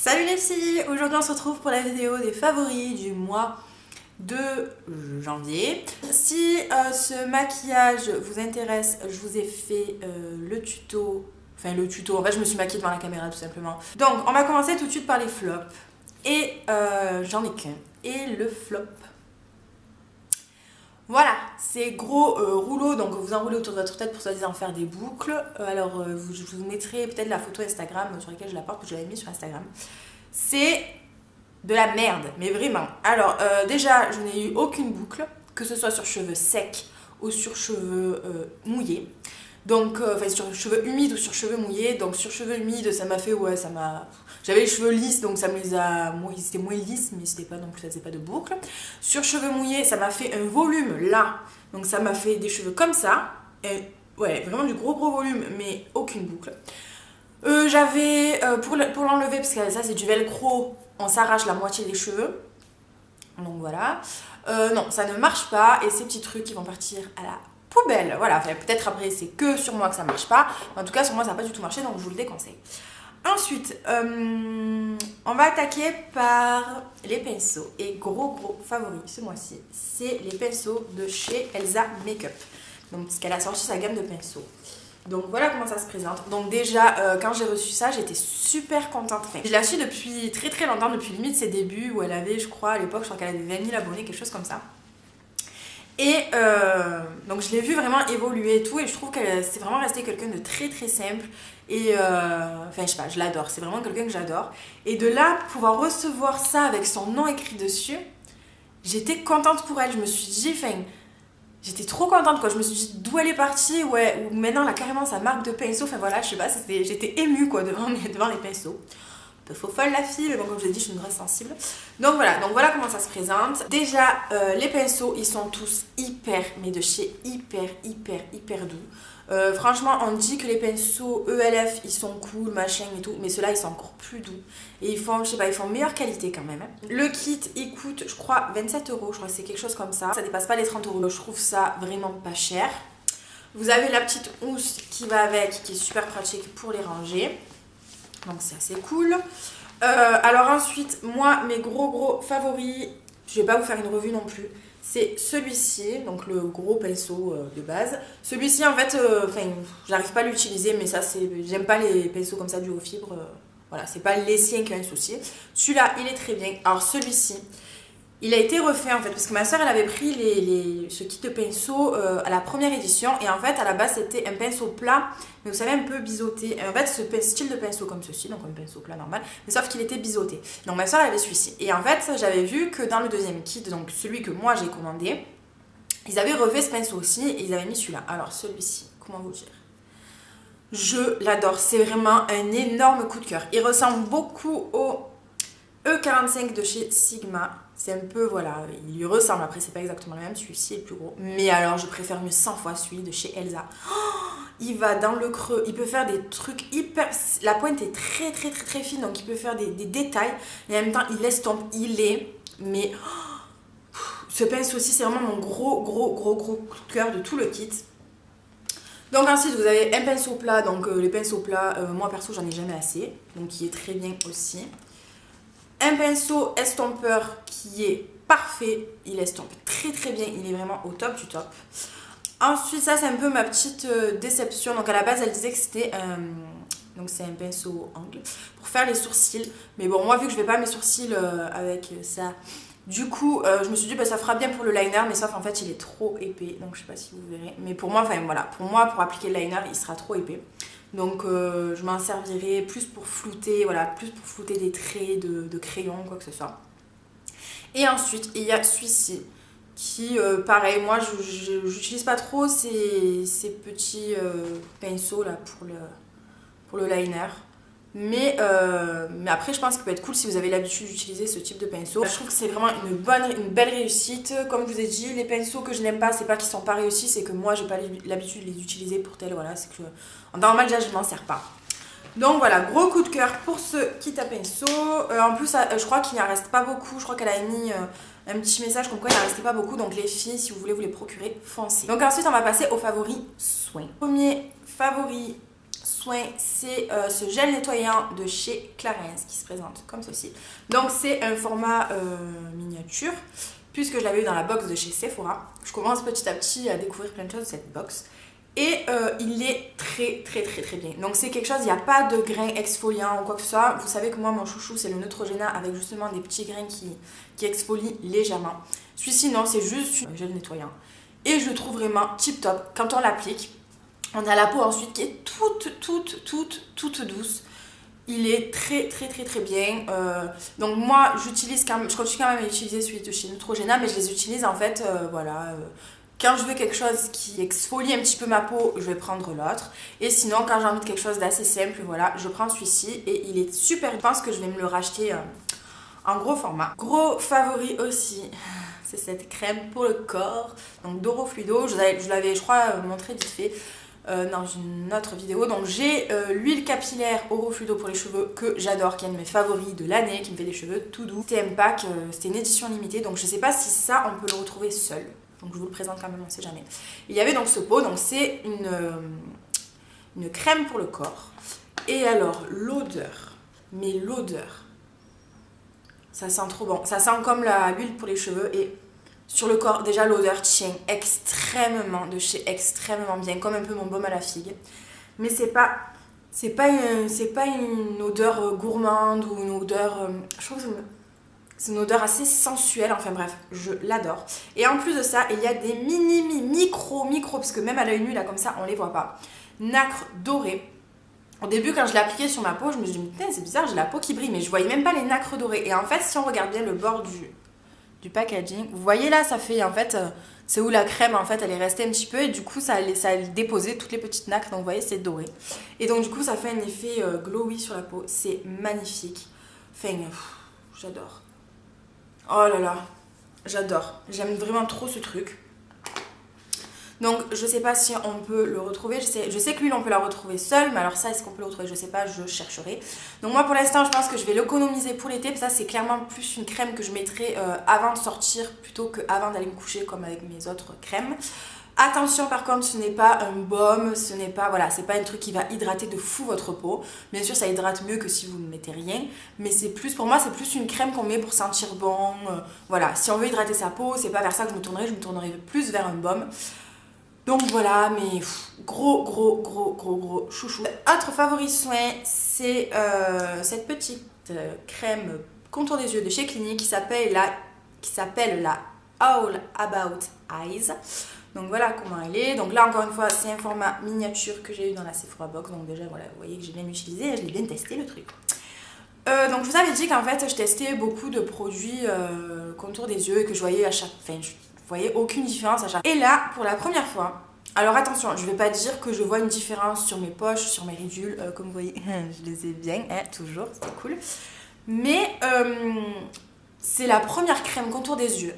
Salut les filles, aujourd'hui on se retrouve pour la vidéo des favoris du mois de janvier. Si ce maquillage vous intéresse, je vous ai fait le tuto, en fait je me suis maquillée devant la caméra tout simplement. Donc on va commencer tout de suite par les flops. Et j'en ai qu'un. Et le flop. Voilà, c'est gros rouleau, donc vous enroulez autour de votre tête pour soi-disant faire des boucles. Je vous mettrai peut-être la photo Instagram sur laquelle je la porte, que je l'avais mis sur Instagram. C'est de la merde, mais vraiment. Alors, déjà, je n'ai eu aucune boucle, que ce soit sur cheveux secs ou sur cheveux mouillés. Donc, sur cheveux humides ou sur cheveux mouillés. Donc, sur cheveux humides, ça m'a fait, ouais, ça m'a... J'avais les cheveux lisses, donc ça me les a... C'était moins lisse, mais c'était pas non plus, ça faisait pas de boucle. Sur cheveux mouillés, ça m'a fait un volume là. Donc, ça m'a fait des cheveux comme ça. Et, ouais, vraiment du gros volume, mais aucune boucle. J'avais, pour l'enlever, parce que ça c'est du velcro, on s'arrache la moitié des cheveux. Donc voilà. Non, ça ne marche pas. Et ces petits trucs, ils vont partir à la poubelle. Voilà, peut-être après c'est que sur moi que ça marche pas. Mais en tout cas, sur moi ça n'a pas du tout marché, donc je vous le déconseille. Ensuite, on va attaquer par les pinceaux. Et gros favori ce mois-ci, c'est les pinceaux de chez Elsa Makeup. Donc, parce qu'elle a sorti sa gamme de pinceaux. Donc voilà comment ça se présente. Donc déjà, quand j'ai reçu ça, j'étais super contente. Je l'ai acheté depuis très longtemps, depuis limite ses débuts, où elle avait, je crois, à l'époque, je crois qu'elle avait 20 000 abonnés, quelque chose comme ça. Et donc je l'ai vu vraiment évoluer et tout, et je trouve qu'elle c'est vraiment resté quelqu'un de très simple. Et je sais pas, je l'adore, c'est vraiment quelqu'un que j'adore. Et de là, pouvoir recevoir ça avec son nom écrit dessus, j'étais contente pour elle. Je me suis dit, j'étais trop contente quoi, je me suis dit d'où elle est partie, ouais, ou maintenant là carrément sa marque de pinceau, je sais pas, j'étais émue quoi devant les pinceaux. Un peu faux folle la fille, mais bon comme je l'ai dit je suis une grosse sensible. Donc voilà comment ça se présente. Déjà les pinceaux ils sont tous hyper, mais de chez hyper doux. Franchement on dit que les pinceaux ELF ils sont cool machin et tout, mais ceux-là ils sont encore plus doux et ils font, je sais pas, ils font meilleure qualité quand même. Le kit il coûte je crois 27 €, je crois que c'est quelque chose comme ça dépasse pas les 30 €, je trouve ça vraiment pas cher. Vous avez la petite housse qui va avec, qui est super pratique pour les ranger, donc c'est assez cool. Alors ensuite moi mes gros favoris, je vais pas vous faire une revue non plus, c'est celui-ci, donc le gros pinceau de base. Celui-ci en fait, j'arrive pas à l'utiliser, mais ça c'est, j'aime pas les pinceaux comme ça du haut fibre, voilà, c'est pas les siens qui ont un souci. Celui-là il est très bien. Alors celui-ci, il a été refait en fait, parce que ma soeur elle avait pris ce kit de pinceau à la première édition, et en fait à la base c'était un pinceau plat, mais vous savez un peu biseauté. Et en fait ce style de pinceau comme ceci, donc un pinceau plat normal, mais sauf qu'il était biseauté. Donc ma soeur elle avait celui-ci. Et en fait j'avais vu que dans le deuxième kit, donc celui que moi j'ai commandé, ils avaient refait ce pinceau aussi, et ils avaient mis celui-là. Alors celui-ci, comment vous dire, je l'adore, c'est vraiment un énorme coup de cœur. Il ressemble beaucoup au E45 de chez Sigma. C'est un peu, voilà, il lui ressemble. Après, c'est pas exactement le même, celui-ci est plus gros. Mais alors, je préfère mieux 100 fois celui de chez Elsa. Oh, il va dans le creux, il peut faire des trucs hyper... La pointe est très fine, donc il peut faire des détails. Et en même temps, il estompe, il est... Mais ce pinceau aussi, c'est vraiment mon gros coup de cœur de tout le kit. Donc ensuite, vous avez un pinceau plat. Donc les pinceaux plats, moi perso, j'en ai jamais assez. Donc qui est très bien aussi. Un pinceau estompeur qui est parfait, il estompe très bien, il est vraiment au top du top. Ensuite, ça c'est un peu ma petite déception. Donc à la base, elle disait que c'était donc c'est un pinceau angle pour faire les sourcils. Mais bon, moi vu que je vais pas mes sourcils avec ça, du coup je me suis dit bah, ça fera bien pour le liner, mais sauf en fait il est trop épais. Donc je sais pas si vous verrez. Mais pour moi, voilà, pour appliquer le liner, il sera trop épais. Donc je m'en servirai plus pour flouter, voilà, plus pour flouter des traits de crayon, quoi que ce soit. Et ensuite, il y a celui-ci, qui, pareil, moi, j'utilise pas trop ces petits pinceaux là pour le liner. Mais après, je pense qu'il peut être cool si vous avez l'habitude d'utiliser ce type de pinceau. Je trouve que c'est vraiment une belle réussite. Comme je vous ai dit, les pinceaux que je n'aime pas, c'est pas qu'ils sont pas réussis, c'est que moi, j'ai pas l'habitude de les utiliser pour tel, voilà, c'est que en normal, déjà, je m'en sers pas. Donc voilà, gros coup de cœur pour ce kit à pinceau. En plus, je crois qu'il n'y en reste pas beaucoup. Je crois qu'elle a mis un petit message comme quoi il n'en restait pas beaucoup. Donc les filles, si vous voulez vous les procurer, foncez. Donc ensuite, on va passer aux favoris soins. Premier favori soin, c'est ce gel nettoyant de chez Clarins qui se présente comme ceci. Donc c'est un format miniature, puisque je l'avais eu dans la box de chez Sephora. Je commence petit à petit à découvrir plein de choses de cette box. Et il est très bien. Donc c'est quelque chose, il n'y a pas de grains exfoliants ou quoi que ce soit. Vous savez que moi mon chouchou c'est le Neutrogena avec justement des petits grains qui exfolient légèrement. Celui-ci non, c'est juste un gel nettoyant. Et je le trouve vraiment tip top. Quand on l'applique, on a la peau ensuite qui est toute douce. Il est très bien. Donc moi j'utilise quand même, je continue quand même à utiliser celui de chez Neutrogena, mais je les utilise en fait, voilà. Quand je veux quelque chose qui exfolie un petit peu ma peau, je vais prendre l'autre. Et sinon, quand j'ai envie de quelque chose d'assez simple, voilà, je prends celui-ci. Et il est super. Je pense que je vais me le racheter en gros format. Gros favori aussi, c'est cette crème pour le corps. Donc Doro Fluido. Je l'avais, je crois, montré vite fait dans une autre vidéo. Donc j'ai l'huile capillaire Oro Fluido pour les cheveux que j'adore, qui est un de mes favoris de l'année, qui me fait des cheveux tout doux. C'était un pack, c'était une édition limitée. Donc je sais pas si ça, on peut le retrouver seul. Donc je vous le présente quand même, on ne sait jamais. Il y avait donc ce pot, donc c'est une crème pour le corps. Et alors l'odeur, mais l'odeur, ça sent trop bon. Ça sent comme l'huile pour les cheveux et sur le corps, déjà l'odeur tient extrêmement de chez extrêmement bien, comme un peu mon baume à la figue. Mais c'est pas une odeur gourmande ou une odeur, je trouve que c'est une odeur assez sensuelle, enfin bref, je l'adore. Et en plus de ça, il y a des micro, parce que même à l'œil nu, là, comme ça, on les voit pas. Nacre dorée. Au début, quand je l'ai appliqué sur ma peau, je me suis dit, putain, c'est bizarre, j'ai la peau qui brille, mais je voyais même pas les nacres dorées. Et en fait, si on regarde bien le bord du packaging, vous voyez là, ça fait, en fait, c'est où la crème, en fait, elle est restée un petit peu, et du coup, ça a déposé toutes les petites nacres, donc vous voyez, c'est doré. Et donc, du coup, ça fait un effet glowy sur la peau. C'est magnifique. Enfin, j'adore. Oh là là, j'adore. J'aime vraiment trop ce truc. Donc je sais pas si on peut le retrouver. Je sais que l'huile on peut la retrouver seule, mais alors ça, est-ce qu'on peut le retrouver? Je sais pas, je chercherai. Donc moi pour l'instant je pense que je vais l'économiser pour l'été. Ça c'est clairement plus une crème que je mettrai avant de sortir plutôt qu'avant d'aller me coucher comme avec mes autres crèmes. Attention par contre, ce n'est pas un baume, ce n'est pas, voilà, c'est pas un truc qui va hydrater de fou votre peau. Bien sûr ça hydrate mieux que si vous ne mettez rien, mais c'est plus, pour moi c'est plus une crème qu'on met pour sentir bon. Voilà, si on veut hydrater sa peau, c'est pas vers ça que je me tournerai plus vers un baume. Donc voilà, mais gros chouchou. Autre favori soin, c'est cette petite crème contour des yeux de chez Clinique qui s'appelle la All About Eyes. Donc voilà comment elle est. Donc là encore une fois c'est un format miniature que j'ai eu dans la Sephora Box. Donc déjà voilà, vous voyez que j'ai bien utilisé, je l'ai bien testé le truc. Donc je vous avais dit qu'en fait je testais beaucoup de produits contour des yeux et que je voyais à chaque... Enfin je voyais aucune différence à chaque... Et là pour la première fois, alors attention, je vais pas dire que je vois une différence sur mes poches, sur mes ridules, comme vous voyez, je les ai bien, toujours, c'était cool. Mais c'est la première crème contour des yeux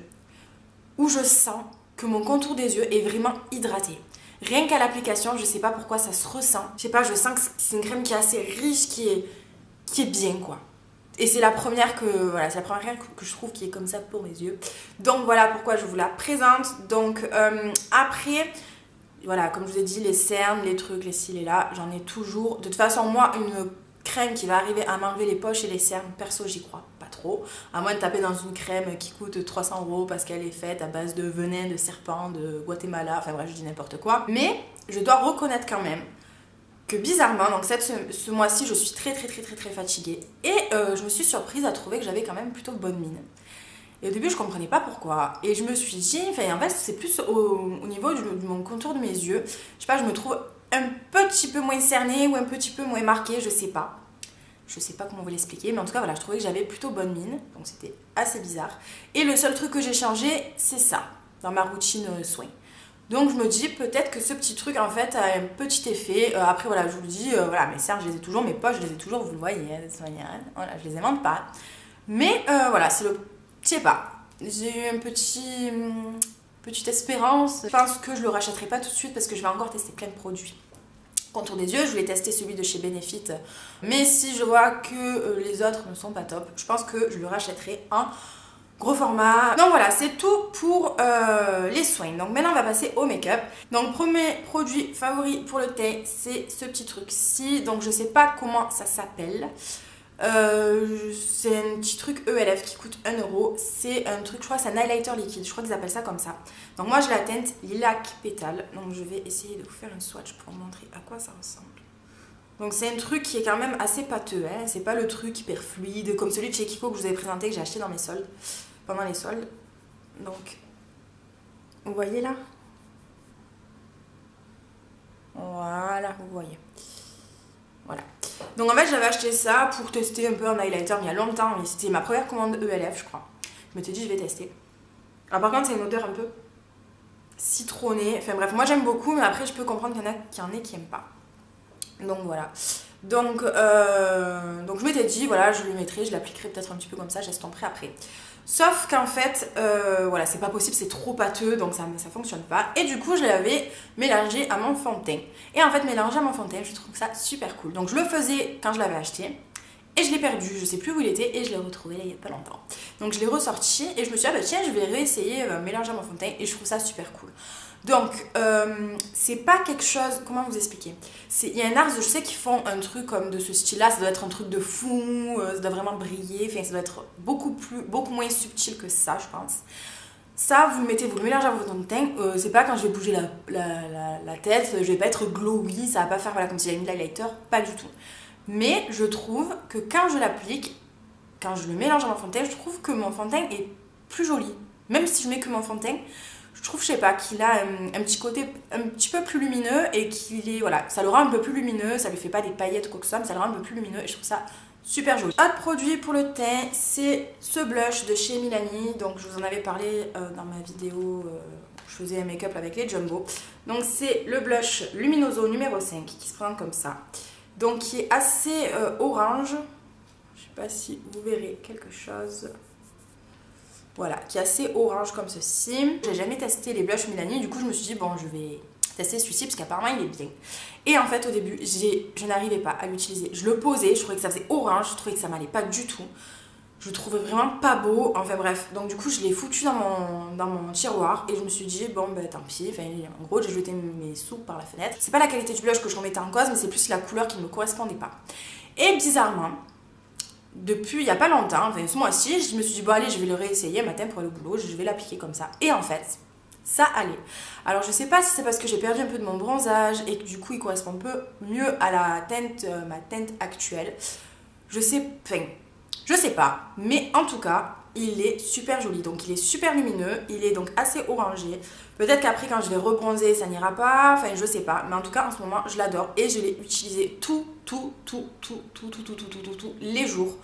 où je sens que mon contour des yeux est vraiment hydraté. Rien qu'à l'application, je sais pas pourquoi ça se ressent. Je sais pas, je sens que c'est une crème qui est assez riche, qui est bien quoi. Et c'est la première que je trouve qui est comme ça pour mes yeux. Donc voilà pourquoi je vous la présente. Donc après, voilà, comme je vous ai dit, les cernes, les trucs, les cils et là, j'en ai toujours. De toute façon, moi, une crème qui va arriver à m'enlever les poches et les cernes, perso, j'y crois pas trop. À moins de taper dans une crème qui coûte 300 € parce qu'elle est faite à base de venin de serpent de Guatemala. Enfin bref, je dis n'importe quoi. Mais je dois reconnaître quand même que bizarrement, donc ce mois-ci, je suis très fatiguée. Et je me suis surprise à trouver que j'avais quand même plutôt bonne mine. Et au début, je comprenais pas pourquoi. Et je me suis dit, en fait, c'est plus au niveau de mon contour de mes yeux. Je sais pas, je me trouve un petit peu moins cernée ou un petit peu moins marquée, je sais pas. Je sais pas comment vous l'expliquer, mais en tout cas, voilà, je trouvais que j'avais plutôt bonne mine. Donc c'était assez bizarre. Et le seul truc que j'ai changé, c'est ça, dans ma routine soin. Donc je me dis peut-être que ce petit truc en fait a un petit effet. Après voilà, je vous le dis, voilà, mes cernes je les ai toujours, mes poches je les ai toujours, vous le voyez, de toute manière, voilà, je les invente pas. Mais voilà, c'est le... Je sais pas, j'ai eu petite espérance. Je pense que je le rachèterai pas tout de suite parce que je vais encore tester plein de produits. Contour des yeux, je voulais tester celui de chez Benefit. Mais si je vois que les autres ne sont pas top, je pense que je le rachèterai en Gros format. Donc voilà, c'est tout pour les soins. Donc maintenant on va passer au make-up. Donc premier produit favori pour le teint, c'est ce petit truc-ci. Donc je sais pas comment ça s'appelle. C'est un petit truc ELF qui coûte 1€. C'est un truc, je crois que c'est un highlighter liquide. Je crois qu'ils appellent ça comme ça. Donc moi je la teinte lilac pétale. Donc je vais essayer de vous faire un swatch pour vous montrer à quoi ça ressemble. Donc c'est un truc qui est quand même assez pâteux, hein. C'est pas le truc hyper fluide comme celui de chez Kiko que je vous avais présenté, que j'ai acheté dans mes soldes, pendant les soldes. Donc, vous voyez là? Voilà, vous voyez. Voilà. Donc en fait j'avais acheté ça pour tester un peu un highlighter il y a longtemps, mais c'était ma première commande ELF je crois. Je m'étais dit je vais tester. Alors par contre c'est une odeur un peu citronnée, enfin bref moi j'aime beaucoup mais après je peux comprendre qu'il y en a qui aiment pas. Donc voilà. Donc je m'étais dit, voilà, je le mettrai, je l'appliquerai peut-être un petit peu comme ça, j'estomperai après. Sauf qu'en fait, voilà, c'est pas possible, c'est trop pâteux, donc ça fonctionne pas. Et du coup, je l'avais mélangé à mon fond de teint. Et en fait, mélanger à mon fond de teint, je trouve ça super cool. Donc je le faisais quand je l'avais acheté. Et je l'ai perdu, je sais plus où il était, et je l'ai retrouvé là, il y a pas longtemps. Donc je l'ai ressorti, et je me suis dit, ah bah tiens, je vais réessayer mélanger à mon fond de teint, et je trouve ça super cool. Donc, c'est pas quelque chose, comment vous expliquer? Il y a un art, je sais qu'ils font un truc comme de ce style-là, ça doit être un truc de fou, ça doit vraiment briller, enfin ça doit être beaucoup moins subtil que ça, je pense. Ça, vous le mélangez à votre fond de teint, c'est pas quand je vais bouger la tête, je vais pas être glowy, ça va pas faire voilà, comme si j'avais mis de l'highlighter, pas du tout. Mais je trouve que quand je l'applique, quand je le mélange à mon fond de teint, je trouve que mon fond de teint est plus joli. Même si je mets que mon fond de teint, je trouve, je sais pas, qu'il a un petit côté un petit peu plus lumineux et qu'il est, voilà, ça le rend un peu plus lumineux, ça lui fait pas des paillettes ou quoi que ce soit, mais ça le rend un peu plus lumineux et je trouve ça super joli. Autre produit pour le teint, c'est ce blush de chez Milani, donc je vous en avais parlé dans ma vidéo, je faisais un make-up avec les Jumbo. Donc c'est le blush Luminoso numéro 5 qui se présente comme ça, donc qui est assez orange, je sais pas si vous verrez quelque chose. Voilà, qui est assez orange comme ceci. J'ai jamais testé les blushs Milani, du coup je me suis dit bon je vais tester celui-ci parce qu'apparemment il est bien. Et en fait au début je n'arrivais pas à l'utiliser. Je le posais, je trouvais que ça faisait orange, je trouvais que ça m'allait pas du tout. Je le trouvais vraiment pas beau, enfin bref. Donc du coup je l'ai foutu dans mon tiroir et je me suis dit bon bah tant pis. Enfin, en gros j'ai jeté mes sous par la fenêtre. C'est pas la qualité du blush que je remettais en cause mais c'est plus la couleur qui ne me correspondait pas. Et bizarrement, depuis il y a pas longtemps, enfin ce mois-ci, je me suis dit bon allez je vais le réessayer matin pour aller au boulot, je vais l'appliquer comme ça. Et en fait, ça allait. Alors je sais pas si c'est parce que j'ai perdu un peu de mon bronzage et que du coup il correspond un peu mieux à la teinte, ma teinte actuelle. Je sais pas, mais en tout cas, il est super joli. Donc il est super lumineux, il est donc assez orangé. Peut-être qu'après quand je vais rebronzer, ça n'ira pas, enfin je sais pas. Mais en tout cas en ce moment, je l'adore et je l'ai utilisé tous les jours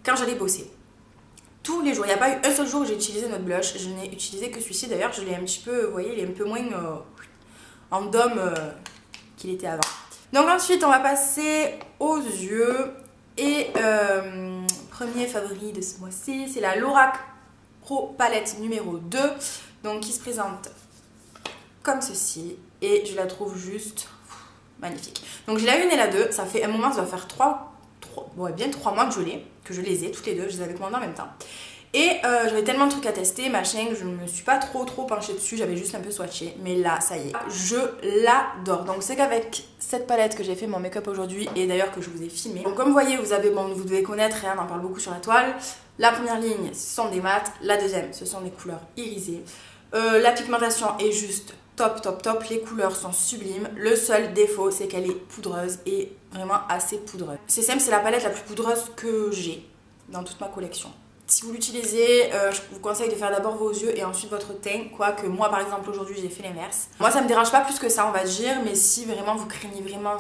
quand j'allais bosser. Tous les jours, il n'y a pas eu un seul jour où j'ai utilisé notre blush. Je n'ai utilisé que celui-ci d'ailleurs, je l'ai un petit peu, vous voyez, il est un peu moins en dôme qu'il était avant. Donc ensuite, on va passer aux yeux. Et premier favori de ce mois-ci, c'est la Lorac Pro Palette numéro 2. Donc qui se présente comme ceci. Et je la trouve juste magnifique. Donc j'ai la 1 et la 2. Ça fait un moment, ça doit faire bien 3 mois que je les ai toutes les deux. Je les avais commandées en même temps. Et j'avais tellement de trucs à tester, machin, que je ne me suis pas trop penchée dessus, j'avais juste un peu swatché. Mais là, ça y est, je l'adore. Donc c'est qu'avec cette palette que j'ai fait mon make-up aujourd'hui, et d'ailleurs que je vous ai filmé. Donc comme vous voyez, vous devez connaître, on en parle beaucoup sur la toile. La première ligne, ce sont des mats, la deuxième, ce sont des couleurs irisées. La pigmentation est juste top, les couleurs sont sublimes. Le seul défaut, c'est qu'elle est poudreuse et vraiment assez poudreuse. C'est simple, c'est la palette la plus poudreuse que j'ai dans toute ma collection. Si vous l'utilisez, je vous conseille de faire d'abord vos yeux et ensuite votre teint, quoique moi par exemple aujourd'hui j'ai fait l'inverse. Moi ça me dérange pas plus que ça on va dire, mais si vraiment vous craignez vraiment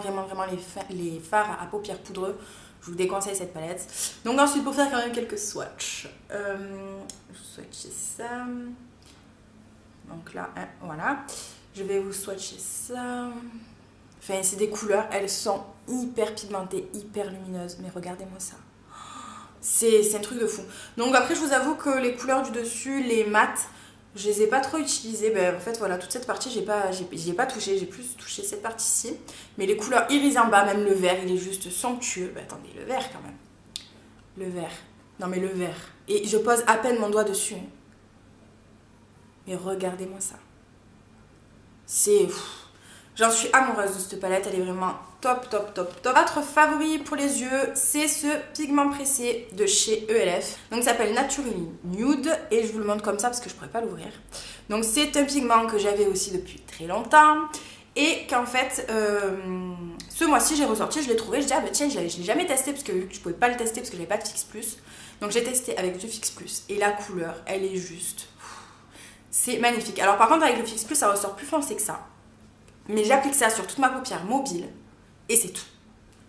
les fards à paupières poudreux, je vous déconseille cette palette. Donc ensuite pour faire quand même quelques swatchs, je swatcher ça. Donc là, voilà. Je vais vous swatcher ça. Enfin c'est des couleurs, elles sont hyper pigmentées, hyper lumineuses, mais regardez-moi ça. C'est un truc de fou. Donc après je vous avoue que les couleurs du dessus, les mats, je les ai pas trop utilisées. Ben, en fait voilà, toute cette partie j'y ai pas touché, j'ai plus touché cette partie-ci. Mais les couleurs irisées en bas, même le vert, il est juste somptueux. Ben, attendez, le vert quand même. Le vert, Non mais le vert. Et je pose à peine mon doigt dessus. Mais regardez-moi ça. C'est... J'en suis amoureuse de cette palette, elle est vraiment top, top, top, top. Autre favori pour les yeux, c'est ce pigment pressé de chez ELF. Donc ça s'appelle Naturally Nude et je vous le montre comme ça parce que je pourrais pas l'ouvrir. Donc c'est un pigment que j'avais aussi depuis très longtemps et qu'en fait ce mois-ci j'ai ressorti, je l'ai trouvé, je dis ah bah tiens je l'ai jamais testé parce que vu que je pouvais pas le tester parce que j'avais pas de Fix Plus. Donc j'ai testé avec du Fix Plus et la couleur elle est juste... C'est magnifique. Alors par contre avec le Fix Plus ça ressort plus foncé que ça. Mais j'applique ça sur toute ma paupière mobile et c'est tout.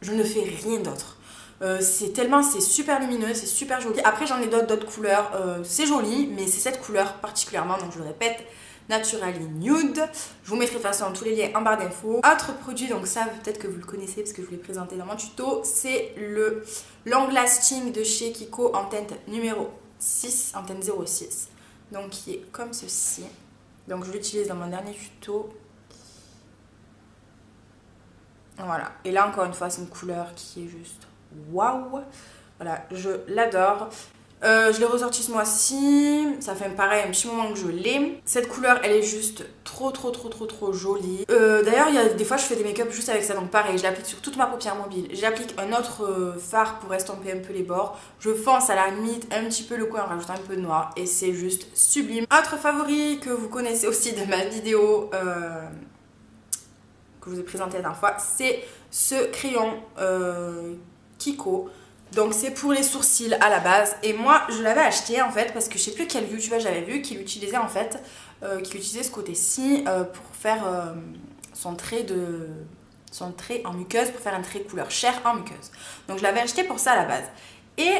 Je ne fais rien d'autre. C'est super lumineux, c'est super joli. Après j'en ai d'autres couleurs, c'est joli, mais c'est cette couleur particulièrement, donc je le répète, Naturally Nude. Je vous mettrai de toute façon tous les liens en barre d'infos. Autre produit, donc ça peut-être que vous le connaissez parce que je vous l'ai présenté dans mon tuto, c'est le Long Lasting de chez Kiko en teinte numéro 6, en teinte 06. Donc qui est comme ceci. Donc je l'utilise dans mon dernier tuto. Voilà, et là encore une fois c'est une couleur qui est juste waouh. Voilà, je l'adore. Je l'ai ressorti ce mois-ci, ça fait pareil un petit moment que je l'ai. Cette couleur elle est juste trop jolie. D'ailleurs il y a des fois je fais des make-up juste avec ça, donc pareil je l'applique sur toute ma paupière mobile. J'applique un autre fard pour estomper un peu les bords. Je fonce à la limite un petit peu le coin en rajoutant un peu de noir et c'est juste sublime. Autre favori que vous connaissez aussi de ma vidéo que je vous ai présenté la dernière fois, c'est ce crayon Kiko. Donc c'est pour les sourcils à la base. Et moi je l'avais acheté en fait parce que je sais plus quel youtubeur j'avais vu qui l'utilisait en fait, qui utilisait ce côté-ci pour faire son trait en muqueuse, pour faire un trait couleur chair en muqueuse. Donc je l'avais acheté pour ça à la base. Et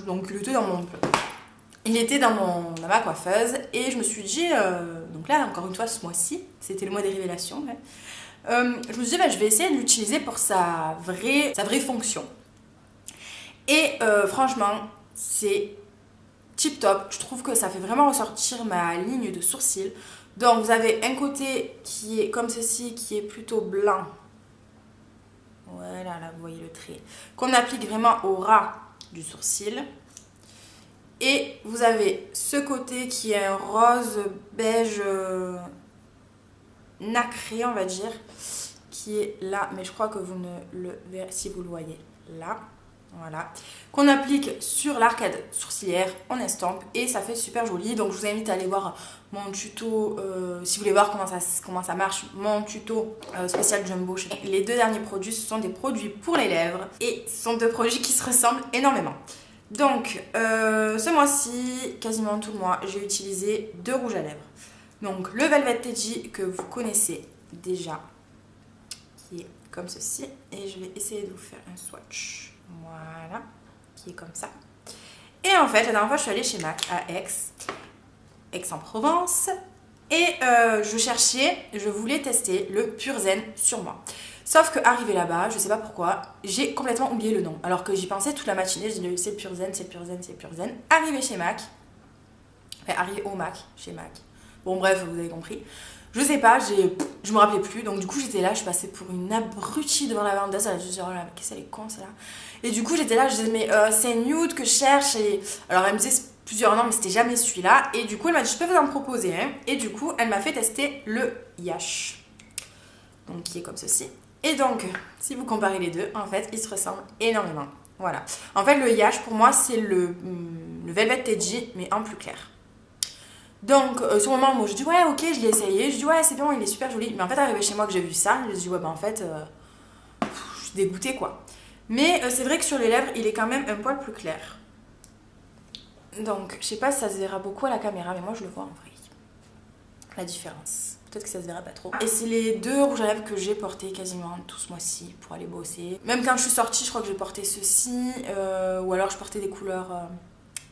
donc il était dans ma coiffeuse et je me suis dit, donc là encore une fois ce mois-ci, c'était le mois des révélations, ouais. Je me suis dit bah, je vais essayer de l'utiliser pour sa vraie fonction. Et franchement c'est tip top, je trouve que ça fait vraiment ressortir ma ligne de sourcils. Donc vous avez un côté qui est comme ceci, qui est plutôt blanc. Voilà, là vous voyez le trait. Qu'on applique vraiment au ras du sourcil. Et vous avez ce côté qui est un rose beige nacré on va dire, qui est là, mais je crois que vous ne le verrez, si vous le voyez là, voilà, qu'on applique sur l'arcade sourcilière, on estompe et ça fait super joli. Donc je vous invite à aller voir mon tuto, si vous voulez voir comment ça marche, mon tuto spécial Jumbo. Les deux derniers produits, ce sont des produits pour les lèvres et ce sont deux produits qui se ressemblent énormément. Donc ce mois-ci, quasiment tout le mois, j'ai utilisé deux rouges à lèvres. Donc le Velvet Teddy que vous connaissez déjà, qui est comme ceci. Et je vais essayer de vous faire un swatch. Voilà, qui est comme ça. Et en fait, la dernière fois, je suis allée chez MAC à Aix-en-Provence. Et je voulais tester le Pur Zen sur moi. Sauf que arrivé là-bas, je sais pas pourquoi, j'ai complètement oublié le nom. Alors que j'y pensais toute la matinée, je disais c'est le Pur Zen, c'est le Pur Zen, c'est le Pur Zen. Arrivé chez MAC, enfin arrivé au MAC, chez MAC. Bon bref, vous avez compris. Je sais pas, je me rappelais plus. Donc du coup j'étais là, je suis passée pour une abrutie devant la vendeuse. Elle a dit oh là, qu'est-ce qu'elle est con celle-là. Et du coup j'étais là, je disais mais c'est nude que je cherche. Et alors elle me disait plusieurs noms mais c'était jamais celui-là. Et du coup elle m'a dit je peux vous en proposer un. Et du coup elle m'a fait tester le Yash. Donc qui est comme ceci. Et donc si vous comparez les deux, en fait ils se ressemblent énormément. Voilà. En fait le Yash pour moi c'est le Velvet Teddy mais en plus clair. Donc sur le moment moi je dis ouais ok je l'ai essayé, je dis ouais c'est bon il est super joli, mais en fait arrivé chez moi que j'ai vu ça, je me dis ouais bah en fait je suis dégoûtée quoi. Mais c'est vrai que sur les lèvres il est quand même un poil plus clair. Donc je sais pas si ça se verra beaucoup à la caméra mais moi je le vois en vrai. La différence. Peut-être que ça se verra pas trop. Et c'est les deux rouges à lèvres que j'ai portés quasiment tout ce mois-ci pour aller bosser. Même quand je suis sortie je crois que j'ai porté ceci ou alors je portais des couleurs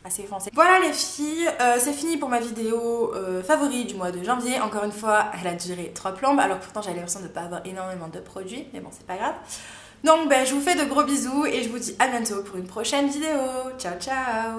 assez foncé. Voilà les filles, c'est fini pour ma vidéo favori du mois de janvier. Encore une fois, elle a duré 3 plombes, alors pourtant j'avais l'impression de ne pas avoir énormément de produits, mais bon, c'est pas grave. Donc je vous fais de gros bisous et je vous dis à bientôt pour une prochaine vidéo. Ciao ciao.